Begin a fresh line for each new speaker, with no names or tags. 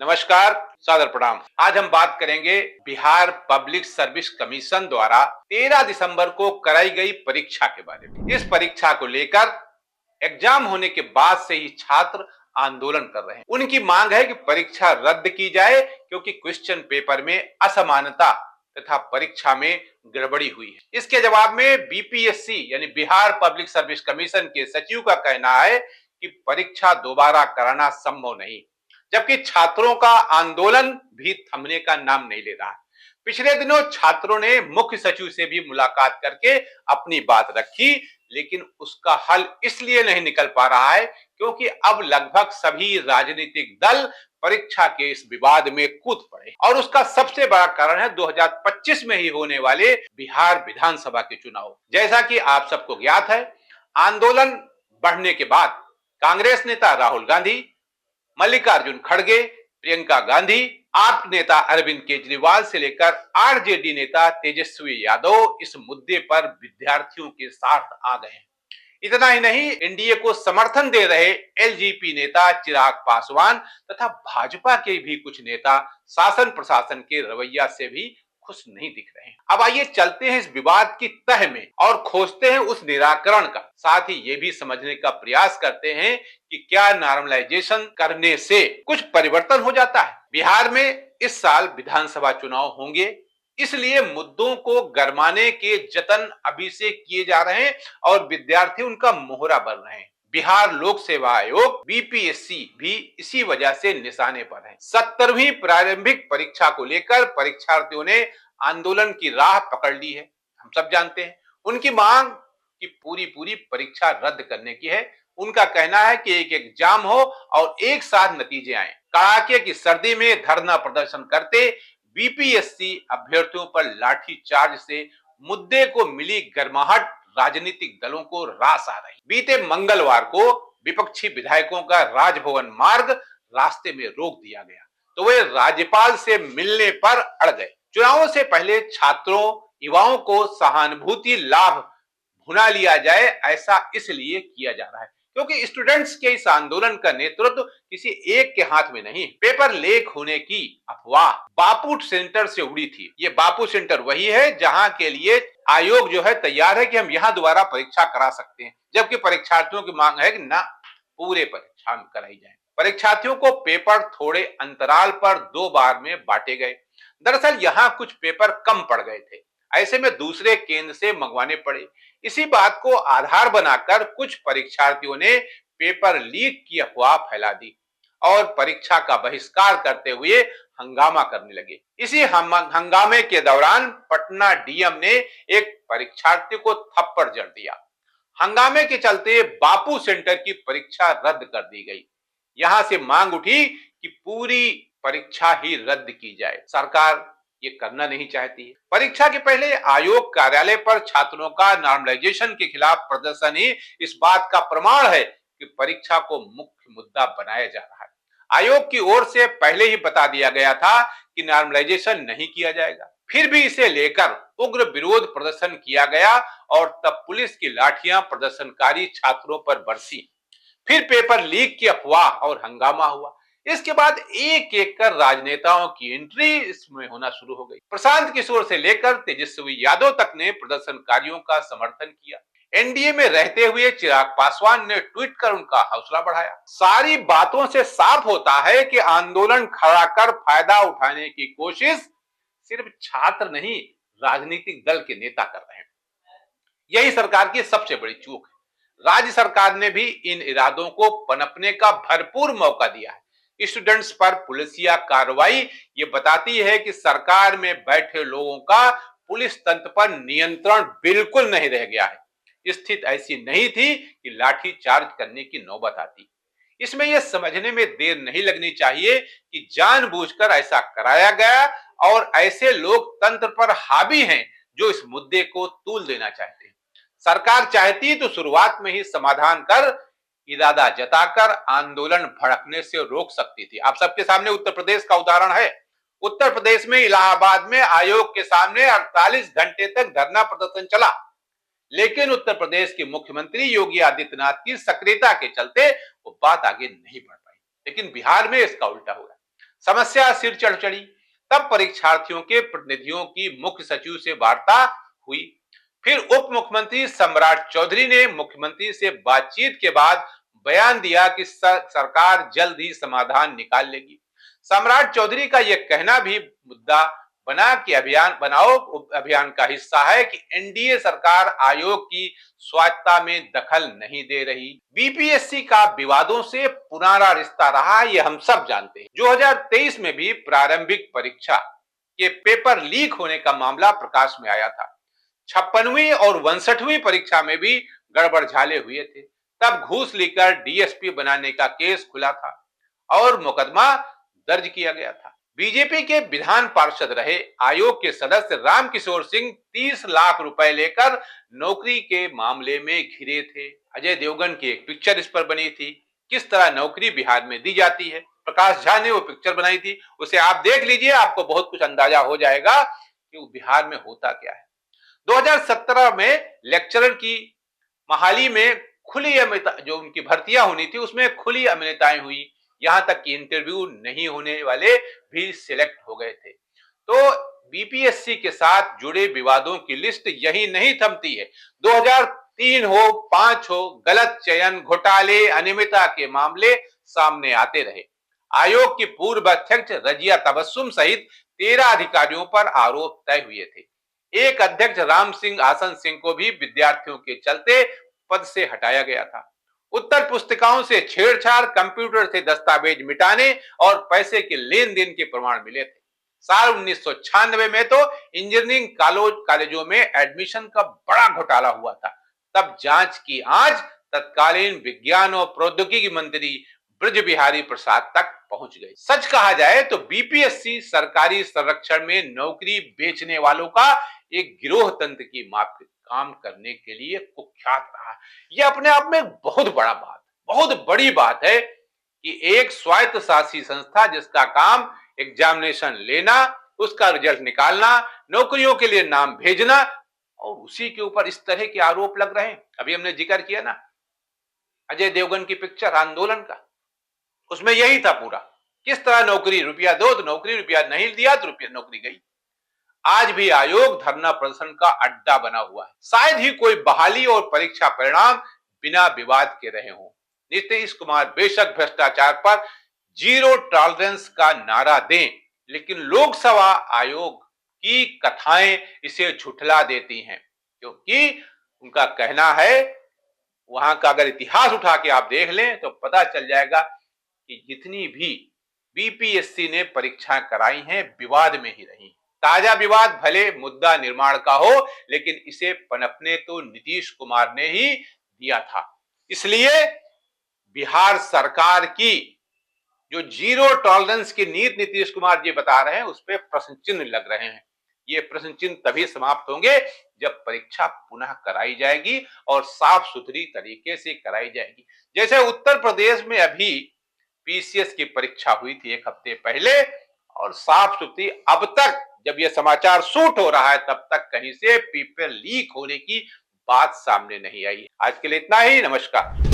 नमस्कार, सादर प्रणाम। आज हम बात करेंगे बिहार पब्लिक सर्विस कमीशन द्वारा 13 दिसंबर को कराई गई परीक्षा के बारे में। इस परीक्षा को लेकर एग्जाम होने के बाद से ही छात्र आंदोलन कर रहे हैं। उनकी मांग है कि परीक्षा रद्द की जाए क्योंकि क्वेश्चन पेपर में असमानता तथा परीक्षा में गड़बड़ी हुई है। इसके जवाब में बीपीएससी यानी बिहार पब्लिक सर्विस कमीशन के सचिव का कहना है कि परीक्षा दोबारा कराना संभव नहीं, जबकि छात्रों का आंदोलन भी थमने का नाम नहीं ले रहा। पिछले दिनों छात्रों ने मुख्य सचिव से भी मुलाकात करके अपनी बात रखी, लेकिन उसका हल इसलिए नहीं निकल पा रहा है क्योंकि अब लगभग सभी राजनीतिक दल परीक्षा के इस विवाद में कूद पड़े और उसका सबसे बड़ा कारण है 2025 में ही होने वाले बिहार विधानसभा के चुनाव। जैसा कि आप सबको ज्ञात है, आंदोलन बढ़ने के बाद कांग्रेस नेता राहुल गांधी, मल्लिकार्जुन खड़गे, प्रियंका गांधी, आप नेता अरविंद केजरीवाल से लेकर आरजेडी नेता तेजस्वी यादव इस मुद्दे पर विद्यार्थियों के साथ आ गए हैं। इतना ही नहीं, एनडीए को समर्थन दे रहे एलजेपी नेता चिराग पासवान तथा भाजपा के भी कुछ नेता शासन प्रशासन के रवैया से भी खुश नहीं दिख रहे हैं। अब आइए चलते हैं इस विवाद की तह में और खोजते हैं उस निराकरण का। साथ ही ये भी समझने का प्रयास करते हैं कि क्या नॉर्मलाइजेशन करने से कुछ परिवर्तन हो जाता है। बिहार में इस साल विधानसभा चुनाव होंगे, इसलिए मुद्दों को गरमाने के जतन अभी से किए जा रहे हैं और विद्यार्थी उनका मोहरा बन रहे हैं। बिहार लोक सेवा आयोग बीपीएससी भी इसी वजह से निशाने पर है। 70वीं प्रारंभिक परीक्षा को लेकर परीक्षार्थियों ने आंदोलन की राह पकड़ ली है। हम सब जानते हैं उनकी मांग की पूरी परीक्षा रद्द करने की है। उनका कहना है कि एक एग्जाम हो और एक साथ नतीजे आए। कड़ाके की सर्दी में धरना प्रदर्शन करते बीपीएससी अभ्यर्थियों पर लाठी चार्ज से मुद्दे को मिली गर्माहट राजनीतिक दलों को रास आ रही। बीते मंगलवार को विपक्षी विधायकों का राजभवन मार्ग रास्ते में रोक दिया गया तो वे राज्यपाल से मिलने पर अड़ गए। चुनावों से पहले छात्रों युवाओं को सहानुभूति लाभ भुना लिया जाए, ऐसा इसलिए किया जा रहा है क्योंकि स्टूडेंट्स के इस आंदोलन का नेतृत्व किसी एक के हाथ में नहीं। पेपर लीक होने की अफवाह बापू सेंटर से उड़ी थी। ये बापू सेंटर वही है जहां के लिए आयोग जो है तैयार है कि हम यहां दोबारा परीक्षा करा सकते हैं, जबकि परीक्षार्थियों की मांग है कि ना, पूरे परीक्षा कराई जाए। परीक्षार्थियों को पेपर थोड़े अंतराल पर 2 बार में बांटे गए। दरअसल यहाँ कुछ पेपर कम पड़ गए थे, ऐसे में दूसरे केंद्र से मंगवाने पड़े। इसी बात को आधार बनाकर कुछ परीक्षार्थियों ने पेपर लीक की अफवाह फैला दी और परीक्षा का बहिष्कार करते हुए हंगामा करने लगे। इसी हंगामे के दौरान पटना डीएम ने एक परीक्षार्थी को थप्पड़ जड़ दिया। हंगामे के चलते बापू सेंटर की परीक्षा रद्द कर दी गई। यहां से मांग उठी कि पूरी परीक्षा ही रद्द की जाए। सरकार ये करना नहीं चाहती है। परीक्षा के पहले आयोग कार्यालय पर छात्रों का नॉर्मलाइजेशन के खिलाफ प्रदर्शन ही इस बात का प्रमाण है कि परीक्षा को मुख्य मुद्दा बनाया जा रहा है। आयोग की ओर से पहले ही बता दिया गया था कि नॉर्मलाइजेशन नहीं किया जाएगा, फिर भी इसे लेकर उग्र विरोध प्रदर्शन किया गया और तब पुलिस की लाठियां प्रदर्शनकारी छात्रों पर बरसी। फिर पेपर लीक की अफवाह और हंगामा हुआ। इसके बाद एक एक कर राजनेताओं की एंट्री इसमें होना शुरू हो गई। प्रशांत किशोर से लेकर तेजस्वी यादव तक ने प्रदर्शनकारियों का समर्थन किया। एनडीए में रहते हुए चिराग पासवान ने ट्वीट कर उनका हौसला बढ़ाया। सारी बातों से साफ होता है कि आंदोलन खड़ा कर फायदा उठाने की कोशिश सिर्फ छात्र नहीं, राजनीतिक दल के नेता कर रहे हैं। यही सरकार की सबसे बड़ी चूक है। राज्य सरकार ने भी इन इरादों को पनपने का भरपूर मौका दिया है। स्टूडेंट्स पर पुलिसिया कार्रवाई ये बताती है कि सरकार में बैठे लोगों का पुलिस तंत्र पर नियंत्रण बिल्कुल नहीं रह गया है। स्थिति ऐसी नहीं थी कि लाठी चार्ज करने की नौबत आती। इसमें यह समझने में देर नहीं लगनी चाहिए कि जानबूझकर ऐसा कराया गया और ऐसे लोग तंत्र पर हावी हैं जो इस मुद्दे को तूल देना चाहते हैं। सरकार चाहती तो शुरुआत में ही समाधान कर इरादा जताकर आंदोलन भड़कने से रोक सकती थी। आप सबके सामने उत्तर प्रदेश का उदाहरण है। उत्तर प्रदेश में इलाहाबाद में आयोग के सामने 48 घंटे तक धरना प्रदर्शन चला, लेकिन उत्तर प्रदेश के मुख्यमंत्री योगी आदित्यनाथ की सक्रियता के चलते वो बात आगे नहीं बढ़ पाई। लेकिन बिहार में इसका उल्टा हुआ। समस्या सिर चढ़ चढ़ी। तब परीक्षार्थियों के प्रतिनिधियों की मुख्य सचिव से वार्ता हुई। फिर उप मुख्यमंत्री सम्राट चौधरी ने मुख्यमंत्री से बातचीत के बाद बयान दिया कि सरकार जल्द ही समाधान निकाल लेगी। सम्राट चौधरी का यह कहना भी मुद्दा बना कि अभियान बनाओ अभियान का हिस्सा है कि एनडीए सरकार आयोग की स्वायत्तता में दखल नहीं दे रही। बीपीएससी का विवादों से पुराना रिश्ता रहा, ये हम सब जानते हैं। 2023 में भी प्रारंभिक परीक्षा के पेपर लीक होने का मामला प्रकाश में आया था। 56वीं और 62वीं परीक्षा में भी गड़बड़झाले हुए थे। तब घूस लेकर डीएसपी बनाने का केस खुला था और मुकदमा दर्ज किया गया था। बीजेपी के विधान पार्षद रहे आयोग के सदस्य रामकिशोर सिंह 30 लाख रुपए लेकर नौकरी के मामले में घिरे थे। अजय देवगन की एक पिक्चर इस पर बनी थी, किस तरह नौकरी बिहार में दी जाती है। प्रकाश झा ने वो पिक्चर बनाई थी, उसे आप देख लीजिए, आपको बहुत कुछ अंदाजा हो जाएगा कि वो बिहार में होता क्या है। 2017 में लेक्चरर की महाली में खुली अमिता जो उनकी भर्तियां होनी थी उसमें खुली अमिताएं हुई, यहां तक कि इंटरव्यू नहीं होने वाले भी सिलेक्ट हो गए थे। तो बीपीएससी के साथ जुड़े विवादों की लिस्ट यही नहीं थमती है। 2003 हो 5 हो, गलत चयन, घोटाले, अनियमितता के मामले सामने आते रहे। आयोग की पूर्व अध्यक्ष रजिया तबस्सुम सहित 13 अधिकारियों पर आरोप तय हुए थे। एक अध्यक्ष राम सिंह आसन सिंह को भी विद्यार्थियों के चलते पद से हटाया गया था। उत्तर पुस्तिकाओं से छेड़छाड़, कंप्यूटर से दस्तावेज मिटाने और पैसे के लेन देन के प्रमाण मिले थे। साल 1996 में तो इंजीनियरिंग कॉलेजों में एडमिशन का बड़ा घोटाला हुआ था। तब जांच की आंच तत्कालीन विज्ञान और प्रौद्योगिकी मंत्री ब्रज बिहारी प्रसाद तक पहुंच गई। सच कहा जाए तो बीपीएससी सरकारी संरक्षण में नौकरी बेचने वालों का एक गिरोह तंत्र की माफिक काम करने के लिए कुख्यात रहा। यह अपने आप में बहुत बड़ी बात है कि एक स्वायत्त शासी संस्था जिसका काम एग्जामिनेशन लेना, उसका रिजल्ट निकालना, नौकरियों के लिए नाम भेजना, और उसी के ऊपर इस तरह के आरोप लग रहे हैं। अभी हमने जिक्र किया ना अजय देवगन की पिक्चर आंदोलन का, उसमें यही था पूरा, किस तरह नौकरी रुपया दो तो नौकरी, रुपया नहीं दिया तो रुपया नौकरी गई। आज भी आयोग धरना प्रदर्शन का अड्डा बना हुआ है। शायद ही कोई बहाली और परीक्षा परिणाम बिना विवाद के रहे हों। नीतीश कुमार बेशक भ्रष्टाचार पर जीरो टॉलरेंस का नारा दें, लेकिन लोकसभा आयोग की कथाएं इसे झुठला देती हैं, क्योंकि उनका कहना है, वहां का अगर इतिहास उठा के आप देख लें तो पता चल जाएगा कि जितनी भी बीपीएससी ने परीक्षाएं कराई हैं विवाद में ही रही। ताजा विवाद भले मुद्दा निर्माण का हो, लेकिन इसे पनपने तो नीतीश कुमार ने ही दिया था। इसलिए बिहार सरकार की जो जीरो टॉलरेंस की नीति नीतीश कुमार जी बता रहे हैं, उस पर प्रश्न चिन्ह लग रहे हैं। ये प्रश्न चिन्ह तभी समाप्त होंगे जब परीक्षा पुनः कराई जाएगी और साफ सुथरी तरीके से कराई जाएगी। जैसे उत्तर प्रदेश में अभी पीसीएस की परीक्षा हुई थी एक हफ्ते पहले, और साफ सुथरी, अब तक जब यह समाचार शूट हो रहा है तब तक कहीं से पेपर लीक होने की बात सामने नहीं आई। आज के लिए इतना ही, नमस्कार।